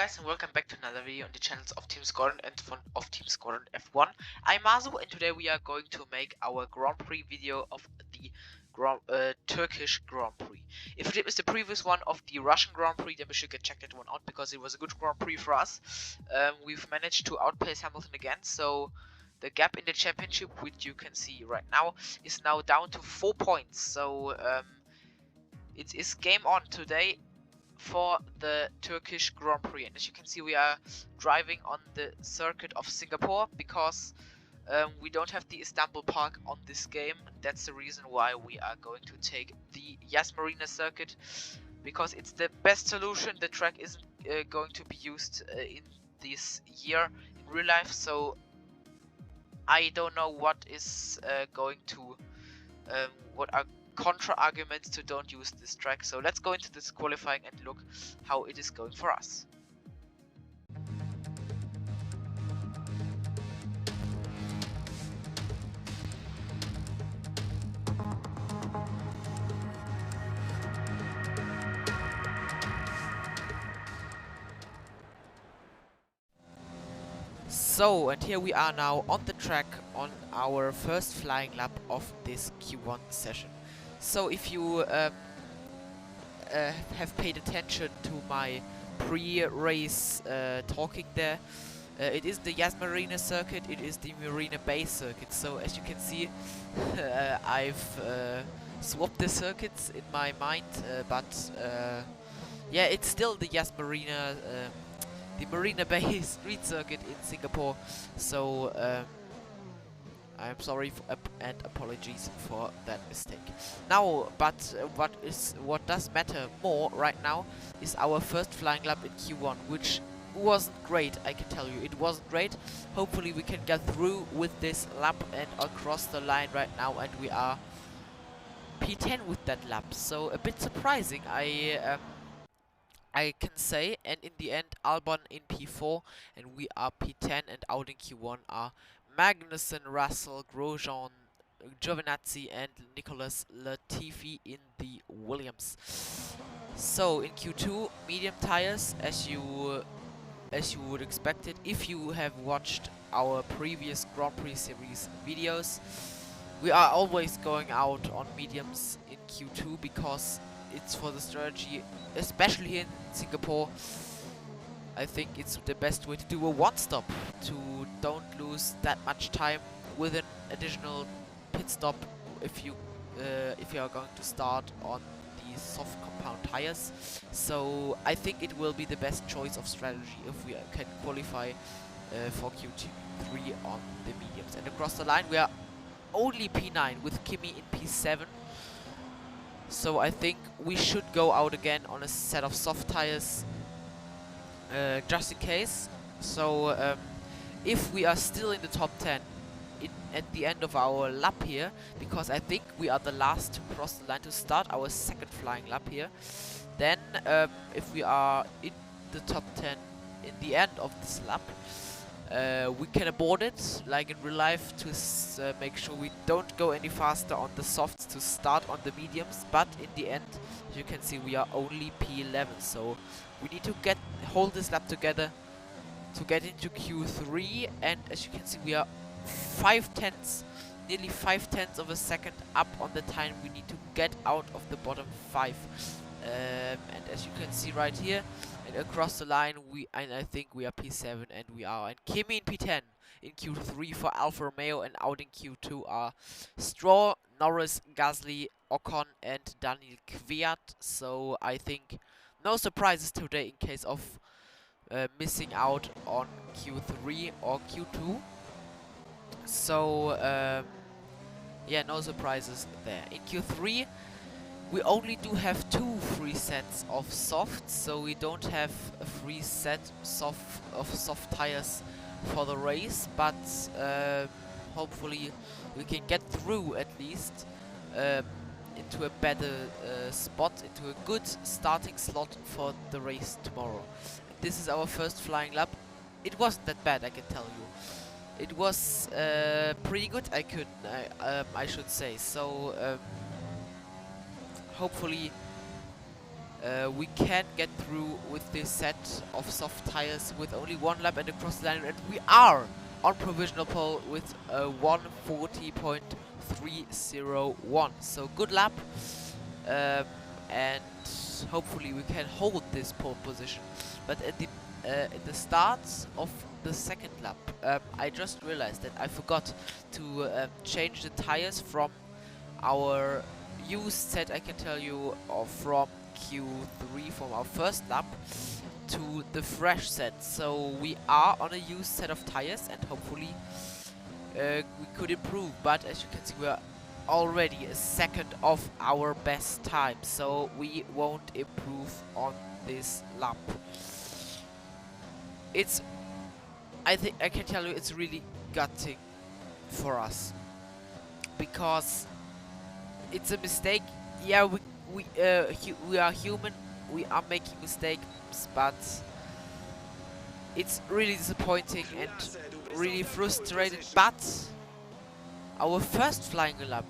guys, and welcome back to another video on the channels of Team Squadron and of Team Squadron F1. I'm Mazu, and today we are going to make our Grand Prix video of the Turkish Grand Prix. If you did miss the previous one of the Russian Grand Prix, then we should check that one out because it was a good Grand Prix for us. We've managed to outpace Hamilton again, so the gap in the championship, which you can see right now, is now down to 4 points. So it is game on today for the Turkish Grand Prix, and as you can see, we are driving on the circuit of Singapore because we don't have the Istanbul Park on this game. That's the reason why we are going to take the Yas Marina circuit, because it's the best solution. The track isn't going to be used in this year in real life, so I don't know what is going to what are contra arguments to don't use this track. So let's go into this qualifying and look how it is going for us. So, and here we are now on the track on our first flying lap of this Q1 session. So if you have paid attention to my pre-race talking there, it is the Yas Marina circuit, it is the Marina Bay circuit. So as you can see, I've swapped the circuits in my mind, but yeah, it's still the Yas Marina, the Marina Bay street circuit in Singapore. So I'm sorry and apologies for that mistake. Now, but what does matter more right now is our first flying lap in Q1, which wasn't great, I can tell you. It wasn't great. Hopefully we can get through with this lap and across the line right now, and we are P10 with that lap. So a bit surprising, I can say. And in the end, Albon in P4 and we are P10, and out in Q1 are Magnussen, Russell, Grosjean, Giovinazzi and Nicholas Latifi in the Williams. So in Q2, medium tires, as you would expect it if you have watched our previous Grand Prix series videos. We are always going out on mediums in Q2 because it's for the strategy, especially here in Singapore. I think it's the best way to do a one-stop, to don't lose that much time with an additional pit stop if you are going to start on the soft compound tires. So I think it will be the best choice of strategy if we can qualify for Q3 on the mediums. And across the line we are only P9 with Kimi in P7. So I think we should go out again on a set of soft tires, just in case. So if we are still in the top 10 at the end of our lap here, because I think we are the last to cross the line to start our second flying lap here, then if we are in the top 10 in the end of this lap, we can abort it like in real life to make sure we don't go any faster on the softs to start on the mediums. But in the end, as you can see, we are only P11, so we need to hold this lap together to get into Q3. And as you can see, we are 5/10, nearly 5/10 of a second up on the time we need to get out of the bottom 5. And as you can see right here, and across the line, I think we are P7 and we are in Kimi in P10 in Q3 for Alfa Romeo, and out in Q2 are Stroll, Norris, Gasly, Ocon and Daniel Kvyat. So I think no surprises today in case of missing out on Q3 or Q2. So yeah, no surprises there. In Q3 we only do have 2 free sets of softs, so we don't have a free set of soft tires for the race, but hopefully we can get through at least into a better spot, into a good starting slot for the race tomorrow. And this is our first flying lap. It wasn't that bad, I can tell you. It was pretty good, I should say. So hopefully We can get through with this set of soft tires with only one lap and across the line, and we are on provisional pole with a 1:40.301. So good lap, and hopefully we can hold this pole position. But at the start of the second lap, I just realized that I forgot to change the tires from our used set, I can tell you, or from Q3, from our first lap, to the fresh set. So we are on a used set of tires, and hopefully we could improve. But as you can see, we are already a second of our best time, so we won't improve on this lap. I think I can tell you, it's really gutting for us, because it's a mistake. Yeah, we are human. We are making mistakes, but it's really disappointing and really frustrating. But our first flying lap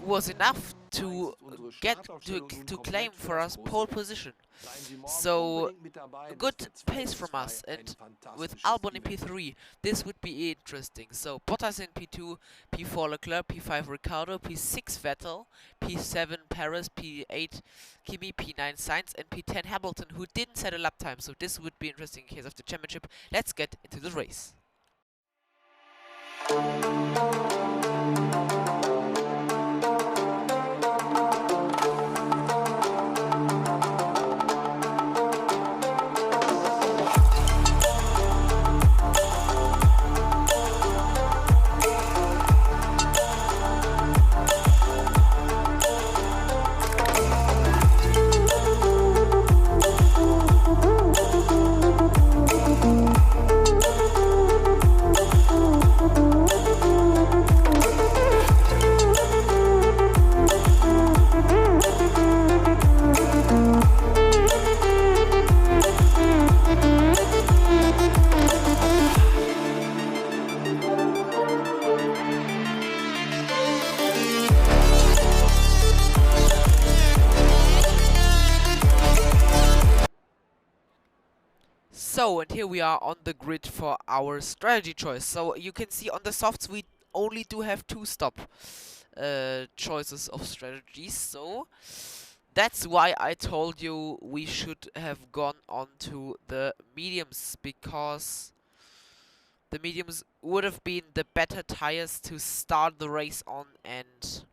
was enough to to claim for us pole position. So a good pace from us, and with Albon in P3 this would be interesting. So Bottas in P2, P4 Leclerc, P5 Ricciardo, P6 Vettel, P7 Perez, P8 Kimi, P9 Sainz, and P10 Hamilton, who didn't set a lap time. So this would be interesting in case of the championship. Let's get into the race. So, and here we are on the grid for our strategy choice. So you can see on the softs we only do have 2 stop choices of strategies. So that's why I told you we should have gone on to the mediums, because the mediums would have been the better tires to start the race on. And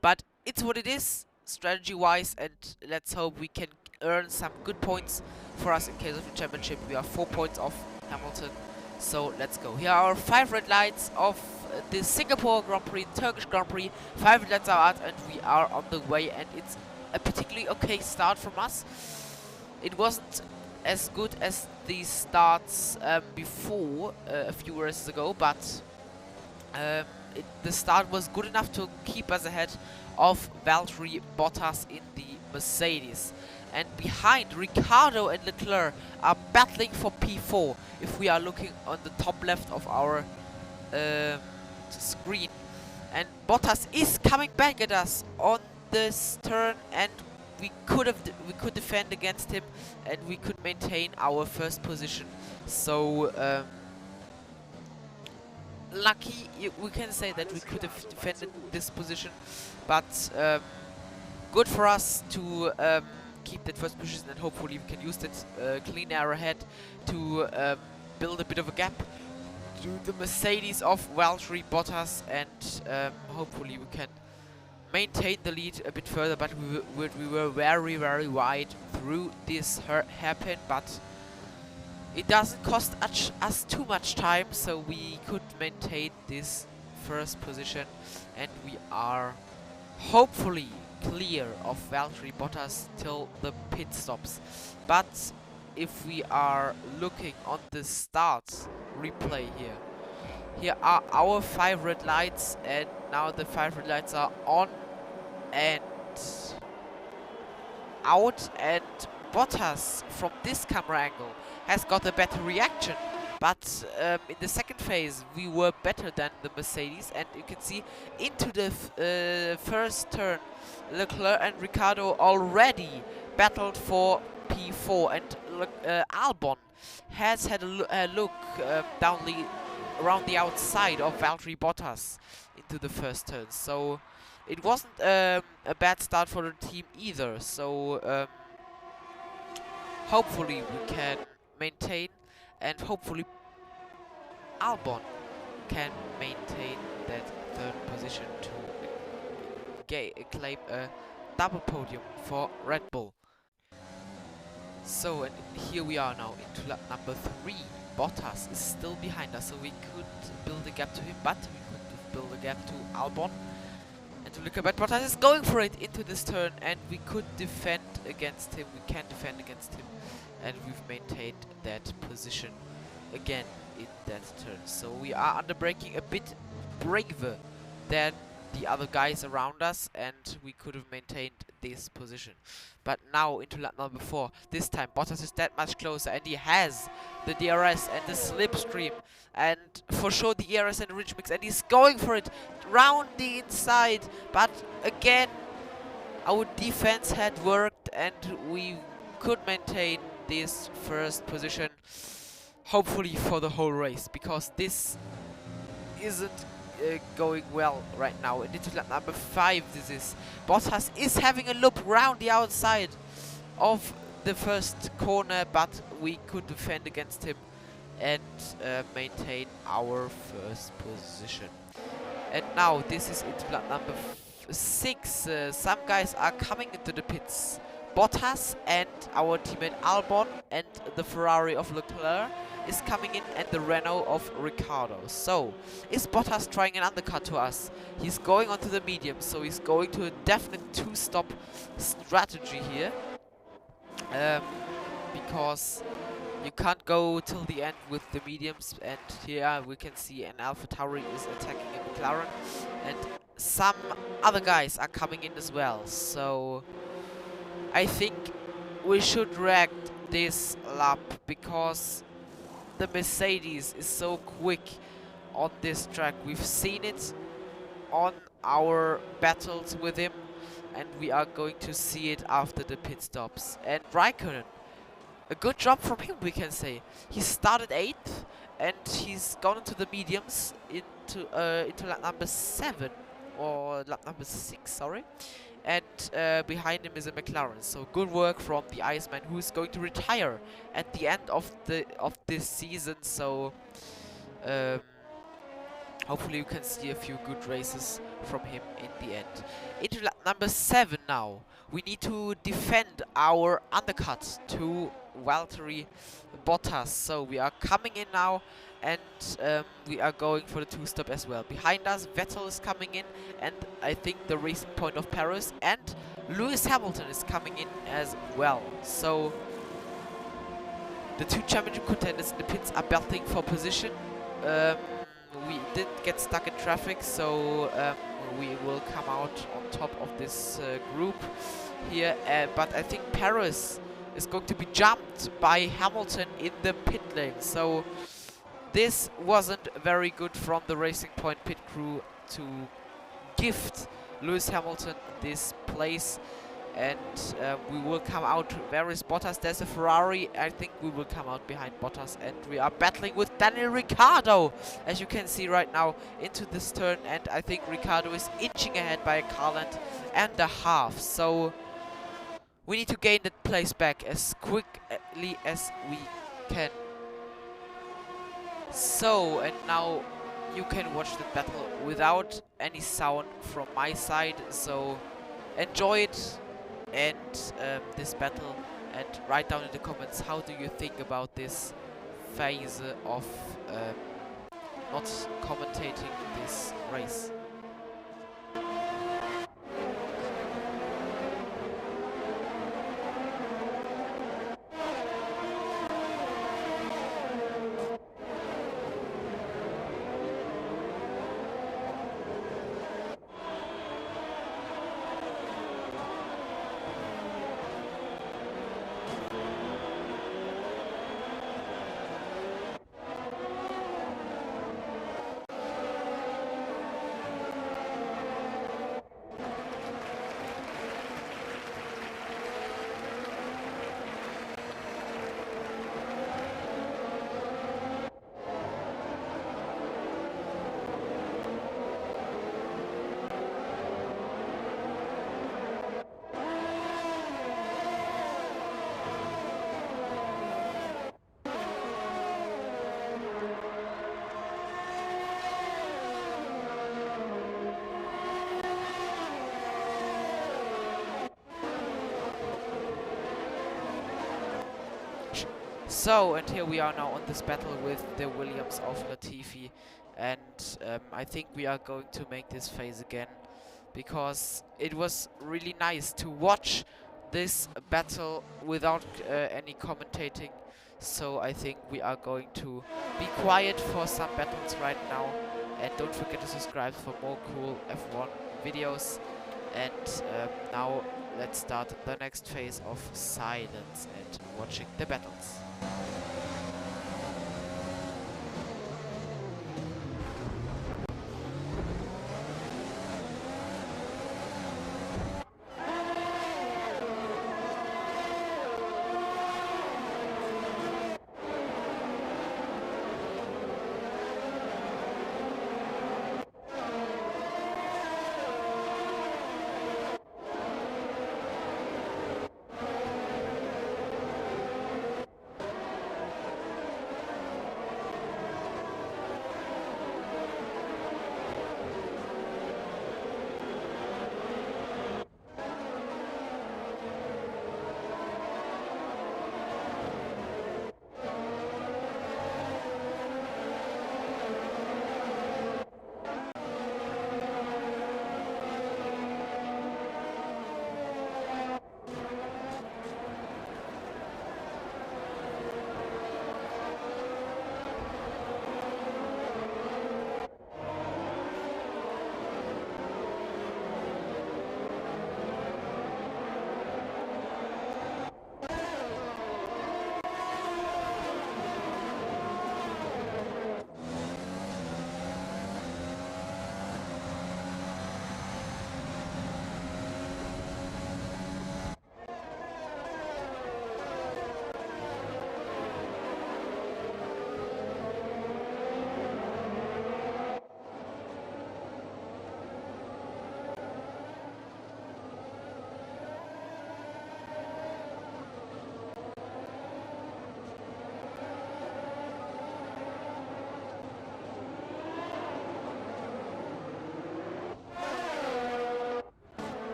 but it's what it is, strategy wise, and let's hope we can earn some good points for us in case of the championship. We are 4 points off Hamilton, so let's go. Here are 5 red lights of the Singapore Grand Prix, Turkish Grand Prix. 5 red lights are out, and we are on the way, and it's a particularly okay start from us. It wasn't as good as the starts before a few races ago, but the start was good enough to keep us ahead of Valtteri Bottas in the Mercedes. And behind, Ricciardo and Leclerc are battling for P4 if we are looking on the top left of our screen. And Bottas is coming back at us on this turn, and we could defend against him, and we could maintain our first position. So lucky, we can say that we could have defended this position, but good for us to keep that first position, and hopefully we can use that clean air ahead to build a bit of a gap to the Mercedes of Valtteri Bottas, and hopefully we can maintain the lead a bit further. But we were very wide through this hairpin, but it doesn't cost us too much time, so we could maintain this first position, and we are hopefully clear of Valtteri Bottas till the pit stops. But if we are looking on the start replay here are our 5 red lights, and now the 5 red lights are on and out, and Bottas from this camera angle has got a better reaction. But in the second phase we were better than the Mercedes, and you can see into the first turn Leclerc and Ricciardo already battled for P4, and Albon has had a look around the outside of Valtteri Bottas into the first turn. So it wasn't a bad start for the team either. So hopefully we can maintain, and hopefully Albon can maintain that third position to claim a double podium for Red Bull. So, and here we are now into lap number 3. Bottas is still behind us, so we could build a gap to him, but we could build a gap to Albon. And to look at Bottas is going for it into this turn, and we could defend against him. We can defend against him, and we've maintained that position again in that turn. So we are under braking a bit braver than the other guys around us, and we could have maintained this position. But now into lap number 4. This time Bottas is that much closer, and he has the DRS and the slipstream, and for sure the ERS and the ridge mix, and he's going for it round the inside. But again, our defense had worked, and we could maintain this first position, hopefully for the whole race, because this isn't going well right now. And into lap number 5 this is. Bottas is having a loop round the outside of the first corner, but we could defend against him and maintain our first position. And now this is into lap number 6. Some guys are coming into the pits. Bottas and our teammate Albon and the Ferrari of Leclerc is coming in, and the Renault of Ricciardo. So, is Bottas trying an undercut to us? He's going onto the medium, so he's going to a definite 2-stop strategy here. Because you can't go till the end with the mediums, and here we can see an AlphaTauri is attacking a McLaren, and some other guys are coming in as well. So I think we should react this lap, because the Mercedes is so quick on this track. We've seen it on our battles with him, and we are going to see it after the pit stops. And Raikkonen, a good job from him, we can say. He started 8th, and he's gone into the mediums into lap number 7, or lap number 6, sorry. And behind him is a McLaren. So good work from the Iceman, who is going to retire at the end of this season. So hopefully you can see a few good races from him in the end. Into lap number 7 now. We need to defend our undercut to Valtteri Bottas. So we are coming in now, and we are going for the 2-stop as well. Behind us, Vettel is coming in, and I think the racing point of Paris, and Lewis Hamilton is coming in as well. So the 2 championship contenders in the pits are battling for position. We didn't get stuck in traffic, so we will come out on top of this group here. But I think Paris is going to be jumped by Hamilton in the pit lane. So this wasn't very good from the Racing Point pit crew to gift Lewis Hamilton this place. And we will come out. Where is Bottas? There's a Ferrari. I think we will come out behind Bottas, and we are battling with Daniel Ricciardo, as you can see right now, into this turn. And I think Ricciardo is inching ahead by a car length and a half. So we need to gain that place back as quickly as we can. So, and now you can watch the battle without any sound from my side. So enjoy it. And this battle, and write down in the comments how do you think about this phase of not commentating this race. So, and here we are now on this battle with the Williams of Latifi, and I think we are going to make this phase again, because it was really nice to watch this battle without any commentating. So I think we are going to be quiet for some battles right now, and don't forget to subscribe for more cool F1 videos. And now let's start the next phase of silence and watching the battles.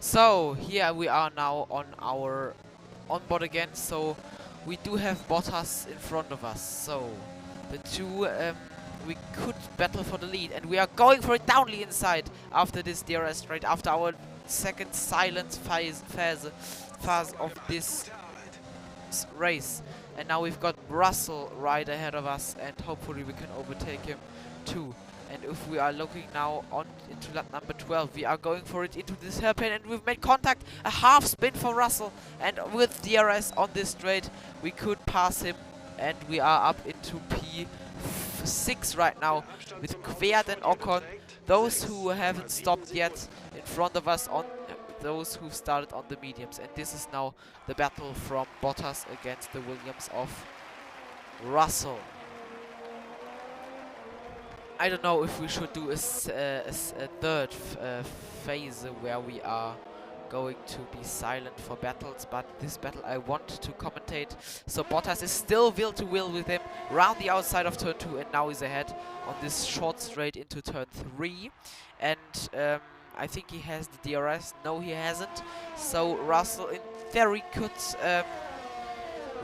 So here we are now on our onboard again. So we do have Bottas in front of us. So the two we could battle for the lead, and we are going for it down the inside after this DRS straight after our second silence phase of this race. And now we've got Russell right ahead of us, and hopefully we can overtake him too. And if we are looking now on into lap number 12, we are going for it into this hairpin, and we've made contact. A half spin for Russell, and with DRS on this straight, we could pass him, and we are up into P6 right now with Kvyat and Ocon. Those who haven't stopped yet in front of us on those who started on the mediums, and this is now the battle from Bottas against the Williams of Russell. I don't know if we should do a third phase where we are going to be silent for battles, but this battle I want to commentate. So Bottas is still will to will with him round the outside of turn 2, and now he's ahead on this short straight into turn 3. And I think he has the DRS. No, he hasn't. So Russell in theory could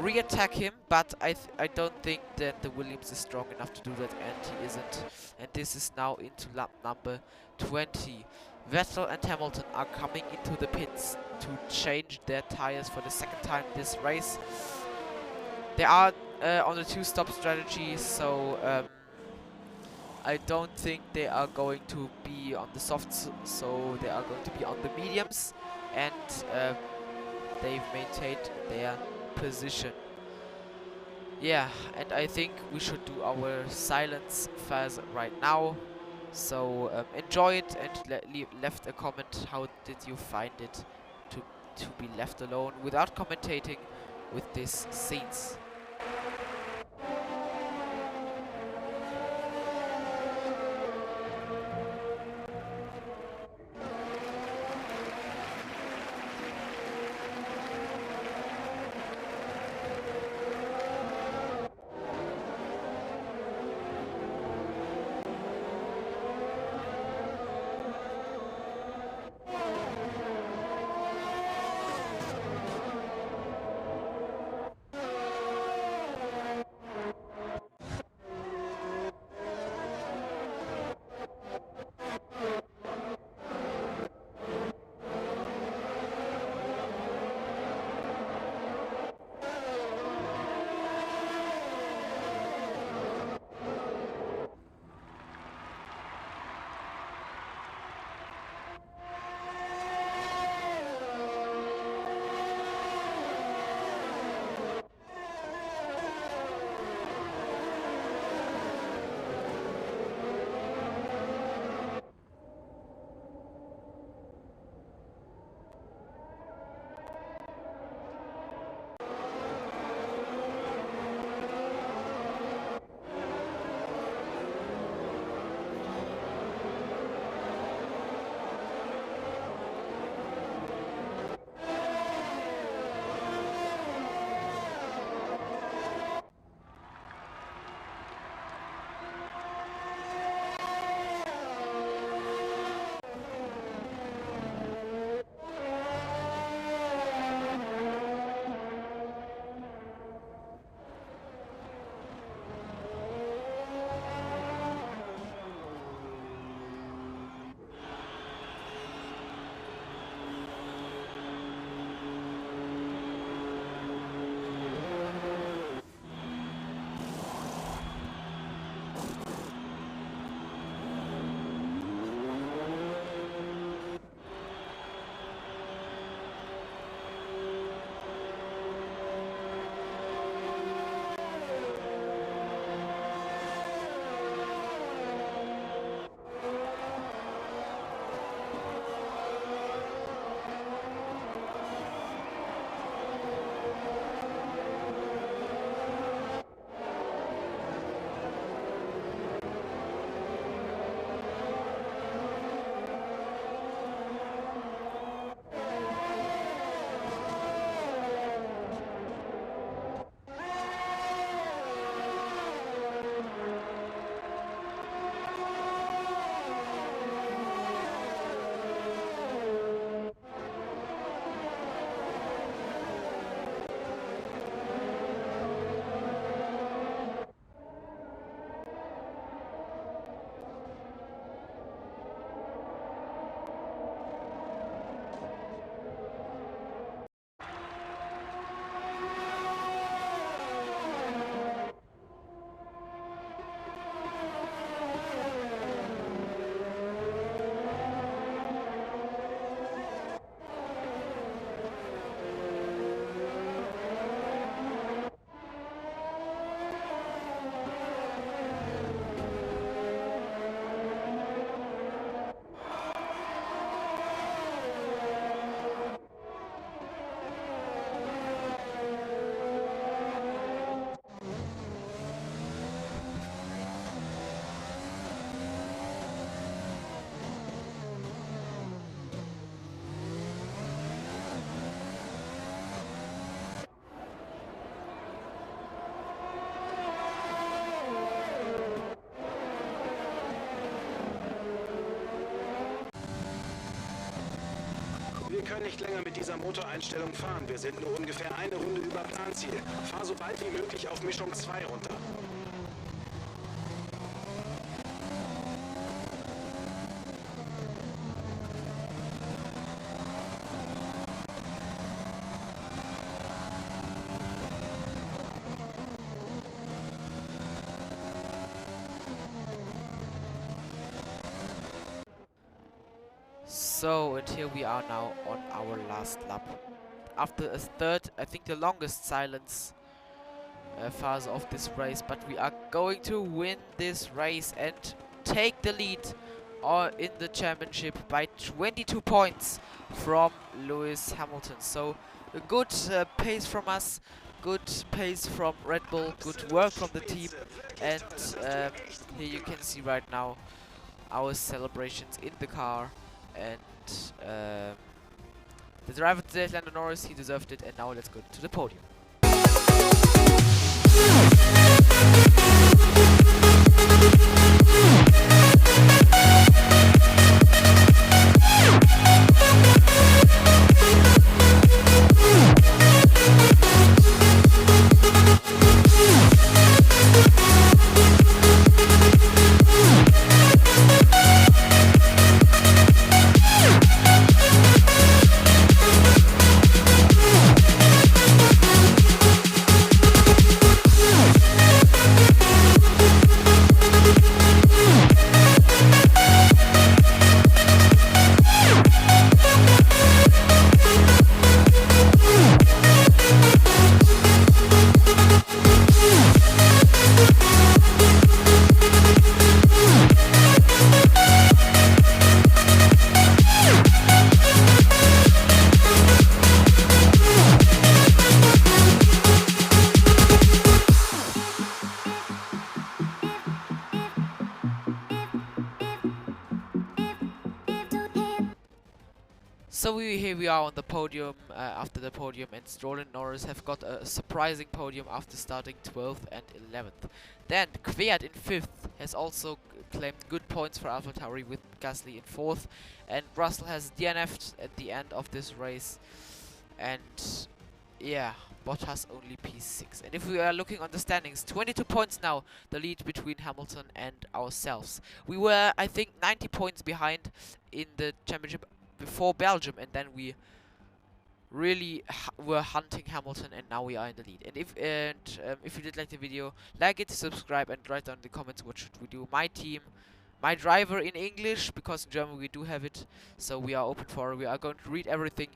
re-attack him, but I don't think that the Williams is strong enough to do that, and he isn't. And this is now into lap number 20. Vettel and Hamilton are coming into the pits to change their tires for the second time this race. They are on the two-stop strategy, so I don't think they are going to be on the softs, so they are going to be on the mediums, and they've maintained their position. Yeah, and I think we should do our silence phase right now. So enjoy it, and left a comment. How did you find it to be left alone without commentating with these scenes? Wir können nicht länger mit dieser Motoreinstellung fahren. Wir sind nur ungefähr eine Runde über Planziel. Fahr so bald wie möglich auf Mischung 2 runter. So, and here we are now on our last lap. After a third, I think the longest silence phase of this race, but we are going to win this race and take the lead in the championship by 22 points from Lewis Hamilton. So a good pace from us, good pace from Red Bull, good work from the team, and here you can see right now our celebrations in the car. And the driver today, Lando Norris, he deserved it, and now let's go to the podium. So here we are on the podium after the podium, and Stroll and Norris have got a surprising podium after starting 12th and 11th. Then Kvyat in 5th has also claimed good points for AlphaTauri with Gasly in 4th, and Russell has DNF'd at the end of this race, and yeah, Bottas only P6. And if we are looking on the standings, 22 points now, the lead between Hamilton and ourselves. We were, I think, 90 points behind in the championship before Belgium, and then we really were hunting Hamilton, and now we are in the lead. And if you did like the video, like it, subscribe, and write down in the comments what should we do. My team, my driver in English, because in German we do have it, so we are open for it. We are going to read everything.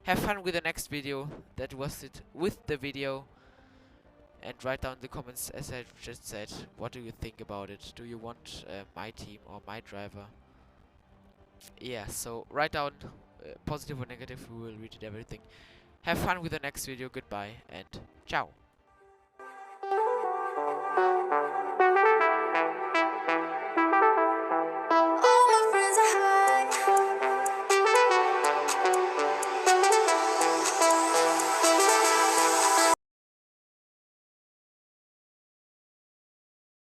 Have fun with the next video. That was it with the video, and write down in the comments, as I just said, what do you think about it? Do you want my team or my driver? Yeah, so write down positive or negative. We will read it, everything. Have fun with the next video. Goodbye and ciao.